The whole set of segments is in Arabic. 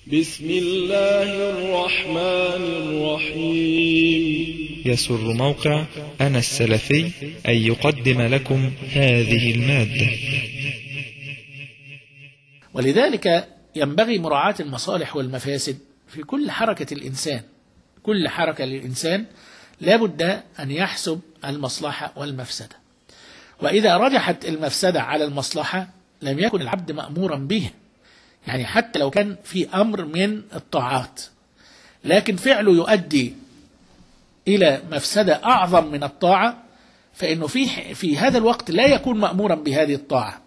بسم الله الرحمن الرحيم. يسر موقع أنا السلفي أن يقدم لكم هذه المادة. ولذلك ينبغي مراعاة المصالح والمفاسد في كل حركة الإنسان. كل حركة للإنسان لابد أن يحسب المصلحة والمفسدة، وإذا رجحت المفسدة على المصلحة لم يكن العبد مأمورا به. يعني حتى لو كان في أمر من الطاعات لكن فعله يؤدي إلى مفسدة أعظم من الطاعة، فإنه في هذا الوقت لا يكون مأمورا بهذه الطاعة،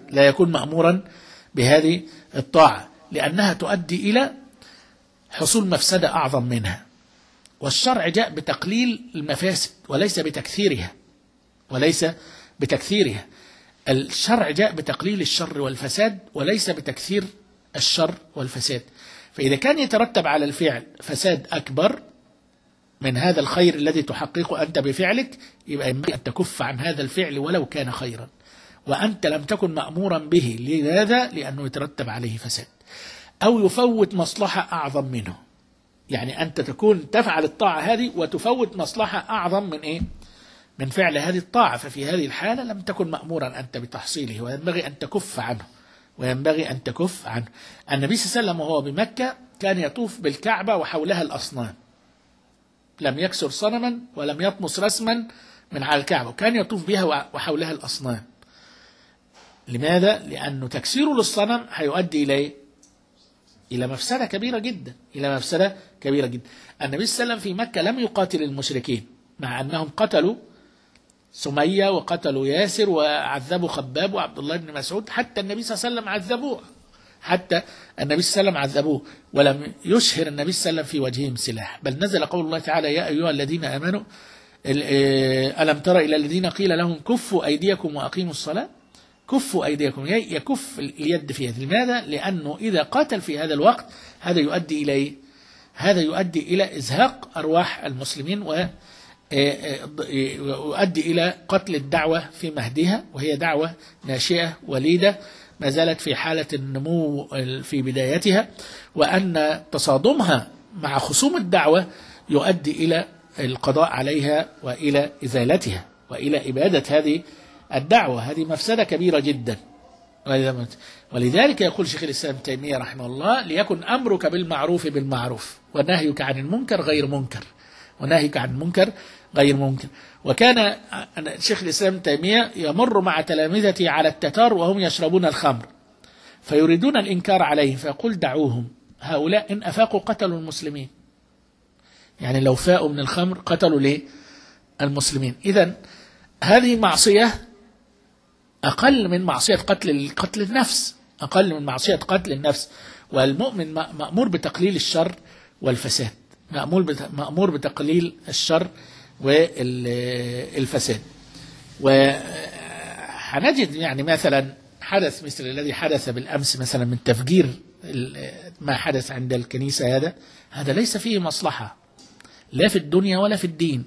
لا يكون مأمورا بهذه الطاعة، لأنها تؤدي إلى حصول مفسدة أعظم منها. والشرع جاء بتقليل المفاسد وليس بتكثيرها، وليس بتكثيرها. الشرع جاء بتقليل الشر والفساد وليس بتكثير الشر والفساد. فإذا كان يترتب على الفعل فساد أكبر من هذا الخير الذي تحققه أنت بفعلك، يبقى ينبغي أن تكف عن هذا الفعل ولو كان خيرا، وأنت لم تكن مأمورا به. لماذا؟ لأنه يترتب عليه فساد أو يفوت مصلحة أعظم منه. يعني أنت تكون تفعل الطاعة هذه وتفوت مصلحة أعظم من إيه؟ من فعل هذه الطاعة. ففي هذه الحالة لم تكن مأمورا أنت بتحصيله، وينبغي أن تكف عنه، وينبغي أن تكف عنه. النبي صلى الله عليه وسلم وهو بمكة كان يطوف بالكعبة وحولها الأصنام، لم يكسر صنما ولم يطمس رسما من على الكعبة، وكان يطوف بها وحولها الأصنام. لماذا؟ لأنه تكسيره للصنم هيؤدي إلى مفسدة كبيرة جدا، إلى مفسدة كبيرة جدا. النبي صلى الله عليه وسلم في مكة لم يقاتل المشركين، مع أنهم قتلوا سمية وقتلوا ياسر وعذبوا خباب وعبد الله بن مسعود، حتى النبي صلى الله عليه وسلم عذبوه، حتى النبي صلى الله عليه وسلم عذبوه، ولم يشهر النبي صلى الله عليه وسلم في وجههم سلاح. بل نزل قول الله تعالى: يا أيها الذين آمنوا ألم تر إلى الذين قيل لهم كفوا أيديكم وأقيموا الصلاة. كفوا أيديكم، يكف اليد في يد. لماذا؟ لأنه إذا قاتل في هذا الوقت هذا يؤدي إلى هذا يؤدي إلى إزهاق أرواح المسلمين، ويؤدي إلى قتل الدعوة في مهدها، وهي دعوة ناشئة وليدة ما زالت في حالة النمو في بدايتها، وأن تصادمها مع خصوم الدعوة يؤدي إلى القضاء عليها وإلى إزالتها وإلى إبادة هذه الدعوة. هذه مفسدة كبيرة جدا. ولذلك يقول شيخ الإسلام ابن تيمية رحمه الله: ليكن أمرك بالمعروف بالمعروف ونهيك عن المنكر غير منكر، ونهيك عن المنكر غير منكر. وكان شيخ الإسلام ابن تيمية يمر مع تلامذته على التتار وهم يشربون الخمر فيريدون الإنكار عليهم، فيقول: دعوهم، هؤلاء إن أفاقوا قتلوا المسلمين. يعني لو فاقوا من الخمر قتلوا ليه؟ المسلمين. إذن هذه معصية أقل من معصية قتل النفس، أقل من معصية قتل النفس. والمؤمن مأمور بتقليل الشر والفساد، مأمور بتقليل الشر والفساد. وحنجد يعني مثلا حدث مثل الذي حدث بالأمس مثلا من تفجير ما حدث عند الكنيسة، هذا ليس فيه مصلحة لا في الدنيا ولا في الدين،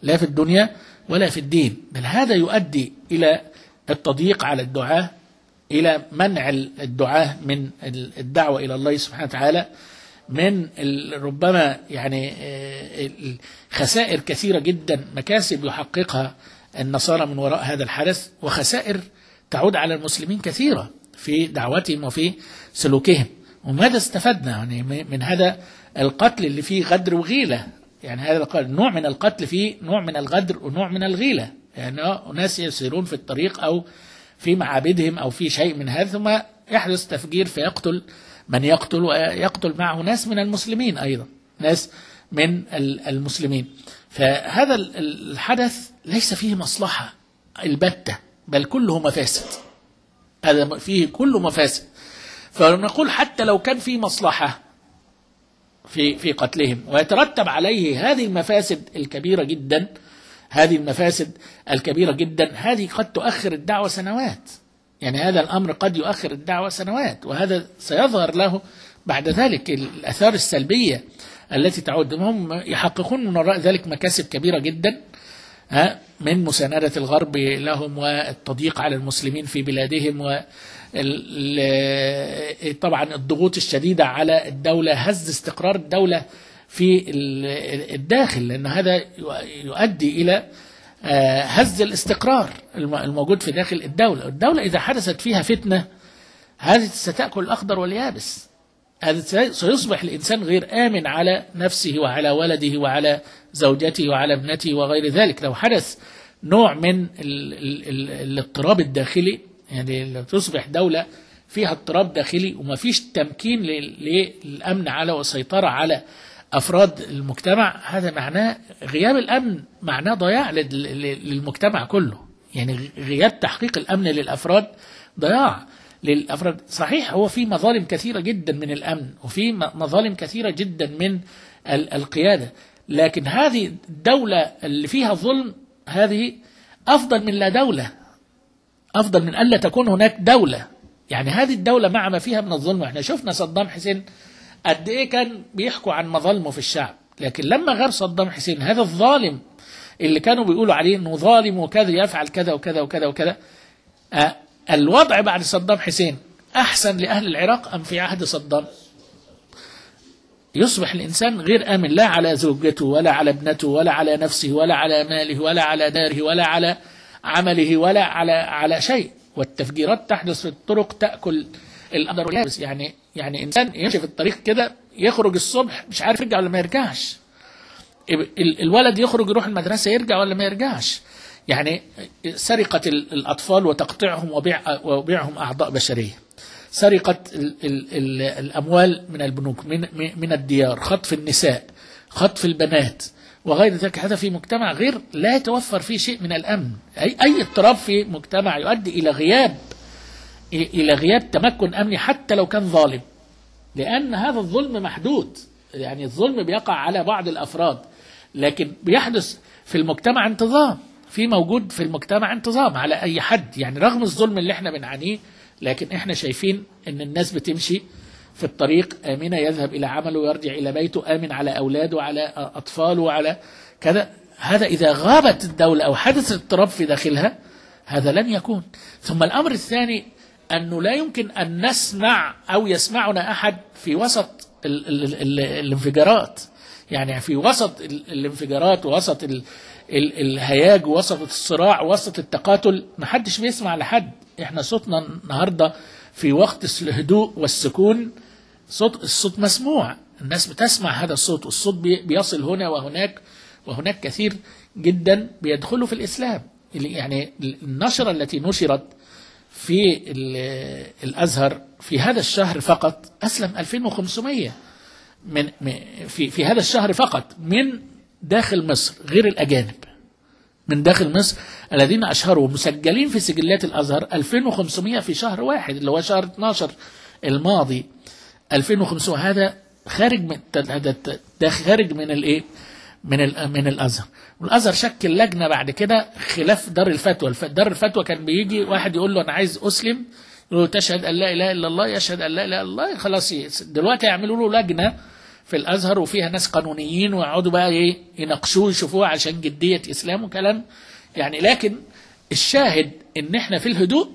لا في الدنيا ولا في الدين، بل هذا يؤدي إلى التضييق على الدعاة، إلى منع الدعاة من الدعوة إلى الله سبحانه وتعالى، من ربما يعني خسائر كثيرة جدا، مكاسب يحققها النصارى من وراء هذا الحدث، وخسائر تعود على المسلمين كثيرة في دعوتهم وفي سلوكهم. وماذا استفدنا يعني من هذا القتل اللي فيه غدر وغيلة؟ يعني هذا نوع من القتل فيه نوع من الغدر ونوع من الغيلة. يعني ناس يسيرون في الطريق أو في معابدهم أو في شيء من هذا، ثم يحدث تفجير فيقتل من يقتل، ويقتل معه ناس من المسلمين أيضا، ناس من المسلمين. فهذا الحدث ليس فيه مصلحة البتة، بل كله مفاسد، هذا فيه كله مفاسد. فنقول حتى لو كان فيه مصلحة في قتلهم ويترتب عليه هذه المفاسد الكبيرة جدا، هذه المفاسد الكبيرة جدا، هذه قد تؤخر الدعوة سنوات. يعني هذا الأمر قد يؤخر الدعوة سنوات، وهذا سيظهر له بعد ذلك الآثار السلبية التي تعود. هم يحققون من وراء ذلك مكاسب كبيرة جدا، من مساندة الغرب لهم والتضييق على المسلمين في بلادهم طبعا الضغوط الشديدة على الدولة، هز استقرار الدولة في الداخل، لأن هذا يؤدي إلى هز الاستقرار الموجود في داخل الدولة. الدولة إذا حدثت فيها فتنة هذه ستأكل الأخضر واليابس، هذا سيصبح الإنسان غير آمن على نفسه وعلى ولده وعلى زوجته وعلى ابنته وغير ذلك. لو حدث نوع من الاضطراب الداخلي، يعني تصبح دولة فيها اضطراب داخلي وما فيش تمكين للأمن على والسيطرة على أفراد المجتمع، هذا معناه غياب الأمن، معناه ضياع للمجتمع كله. يعني غياب تحقيق الأمن للأفراد ضياع للأفراد. صحيح هو في مظالم كثيرة جدا من الأمن وفي مظالم كثيرة جدا من القيادة، لكن هذه الدولة اللي فيها ظلم هذه أفضل من لا دولة، أفضل من ألا تكون هناك دولة. يعني هذه الدولة مع ما فيها من الظلم، احنا شفنا صدام حسين قد ايه كان بيحكوا عن مظالمه في الشعب، لكن لما غير صدام حسين هذا الظالم اللي كانوا بيقولوا عليه انه ظالم وكذا يفعل كذا وكذا وكذا وكذا، الوضع بعد صدام حسين احسن لاهل العراق ام في عهد صدام؟ يصبح الانسان غير امن لا على زوجته ولا على ابنته ولا على نفسه ولا على ماله ولا على داره ولا على عمله ولا على شيء، والتفجيرات تحدث في الطرق تأكل الأخضر واليابس. يعني إنسان يمشي في الطريق كده يخرج الصبح مش عارف يرجع ولا ما يرجعش، الولد يخرج يروح المدرسة يرجع ولا ما يرجعش. يعني سرقة الأطفال وتقطيعهم وبيعهم أعضاء بشرية، سرقة الأموال من البنوك من الديار، خطف النساء، خطف البنات وغير ذلك. هذا في مجتمع غير لا يتوفر فيه شيء من الأمن. أي اضطراب في مجتمع يؤدي إلى غياب تمكن أمني حتى لو كان ظالم، لأن هذا الظلم محدود. يعني الظلم بيقع على بعض الأفراد، لكن بيحدث في المجتمع انتظام، في موجود في المجتمع انتظام على أي حد. يعني رغم الظلم اللي احنا بنعانيه، لكن احنا شايفين ان الناس بتمشي في الطريق آمنة، يذهب إلى عمله ويرجع إلى بيته آمن على أولاده وعلى أطفاله وعلى كذا. هذا إذا غابت الدولة أو حدث اضطراب في داخلها هذا لن يكون. ثم الأمر الثاني أنه لا يمكن أن نسمع أو يسمعنا أحد في وسط الانفجارات. يعني في وسط الانفجارات ووسط الهياج ووسط الصراع ووسط التقاتل ما حدش بيسمع لحد. احنا صوتنا النهاردة في وقت الهدوء والسكون الصوت مسموع، الناس بتسمع هذا الصوت، والصوت بيصل هنا وهناك كثير جدا بيدخلوا في الإسلام. يعني النشرة التي نشرت في الأزهر في هذا الشهر فقط أسلم 2500 في هذا الشهر فقط من داخل مصر غير الأجانب، من داخل مصر الذين أشهروا مسجلين في سجلات الأزهر 2500 في شهر واحد اللي هو شهر 12 الماضي. 2500 هذا خارج من الايه من الأزهر. والأزهر شكل لجنة بعد كده خلاف دار الفتوى. دار الفتوى كان بيجي واحد يقول له أنا عايز أسلم، يقول له تشهد أن لا إله إلا الله، يشهد أن لا إله إلا الله، خلاص. دلوقتي يعملوا له لجنة في الأزهر وفيها ناس قانونيين ويقعدوا بقى يناقشوه يشوفوه عشان جدية إسلام وكلام. يعني لكن الشاهد إن إحنا في الهدوء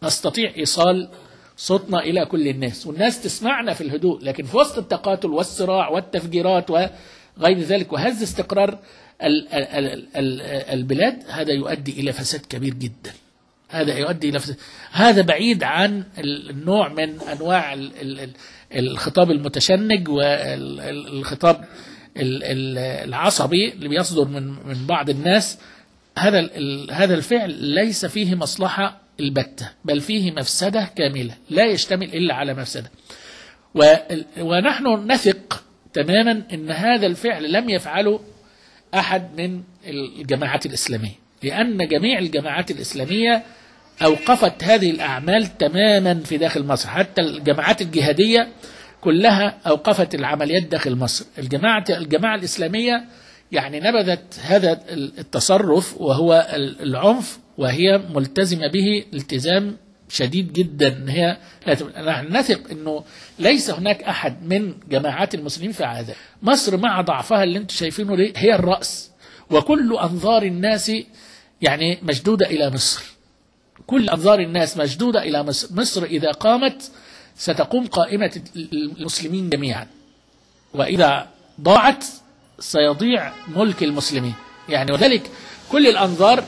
نستطيع إيصال صوتنا إلى كل الناس والناس تسمعنا في الهدوء، لكن في وسط التقاتل والصراع والتفجيرات وغير ذلك وهز استقرار البلاد هذا يؤدي إلى فساد كبير جدا. هذا يؤدي إلى فساد، هذا بعيد عن النوع من أنواع الخطاب المتشنج والخطاب العصبي اللي بيصدر من بعض الناس. هذا الفعل ليس فيه مصلحة البتة، بل فيه مفسدة كاملة لا يشتمل إلا على مفسدة. ونحن نثق تماما أن هذا الفعل لم يفعله أحد من الجماعات الإسلامية، لأن جميع الجماعات الإسلامية أوقفت هذه الأعمال تماما في داخل مصر. حتى الجماعات الجهادية كلها أوقفت العمليات داخل مصر. الجماعة الإسلامية يعني نبذت هذا التصرف وهو العنف، وهي ملتزمة به التزام شديد جدا. نحن نثق أنه ليس هناك أحد من جماعات المسلمين في هذا. مصر مع ضعفها اللي انتم شايفينه ليه هي الرأس، وكل أنظار الناس يعني مشدودة إلى مصر. كل أنظار الناس مشدودة إلى مصر. مصر إذا قامت ستقوم قائمة المسلمين جميعا، وإذا ضاعت سيضيع ملك المسلمين. يعني وذلك كل الأنظار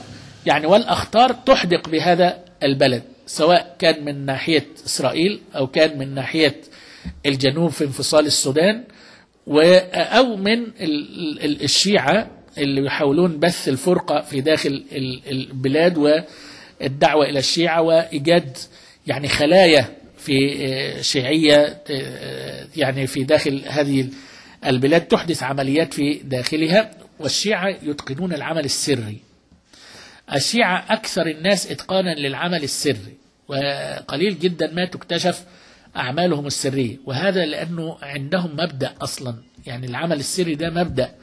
يعني والأخطار تحدق بهذا البلد، سواء كان من ناحية إسرائيل أو كان من ناحية الجنوب في انفصال السودان، أو من الشيعة اللي يحاولون بث الفرقة في داخل البلاد والدعوة إلى الشيعة وإيجاد يعني خلايا في شيعية يعني في داخل هذه البلاد تحدث عمليات في داخلها. والشيعة يتقنون العمل السري. الشيعة أكثر الناس إتقانا للعمل السري، وقليل جدا ما تكتشف أعمالهم السرية، وهذا لأنه عندهم مبدأ أصلا، يعني العمل السري ده مبدأ،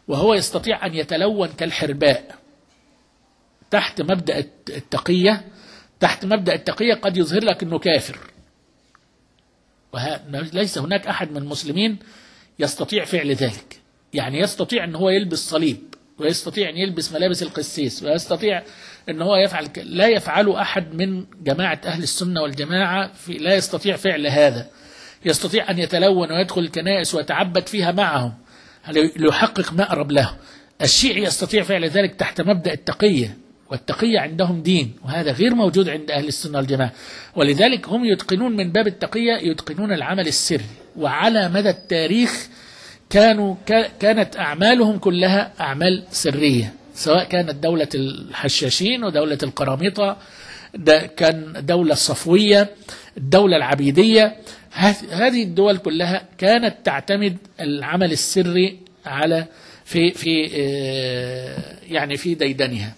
وهو يستطيع أن يتلون كالحرباء تحت مبدأ التقية. تحت مبدأ التقية قد يظهر لك أنه كافر، وليس هناك أحد من المسلمين يستطيع فعل ذلك. يعني يستطيع أن هو يلبس صليب، ويستطيع أن يلبس ملابس القسيس، ويستطيع أن هو يفعل لا يفعل أحد من جماعة أهل السنة والجماعة، لا يستطيع فعل هذا. يستطيع أن يتلون ويدخل الكنائس ويتعبد فيها معهم ليحقق مأرب له. الشيعي يستطيع فعل ذلك تحت مبدأ التقية، والتقية عندهم دين، وهذا غير موجود عند أهل السنة والجماعة. ولذلك هم يتقنون من باب التقية يتقنون العمل السري. وعلى مدى التاريخ كانت أعمالهم كلها أعمال سرية، سواء كانت دولة الحشاشين ودولة القرامطة، كان دولة الصفوية، الدولة العبيدية. هذه الدول كلها كانت تعتمد العمل السري على في يعني في ديدنها.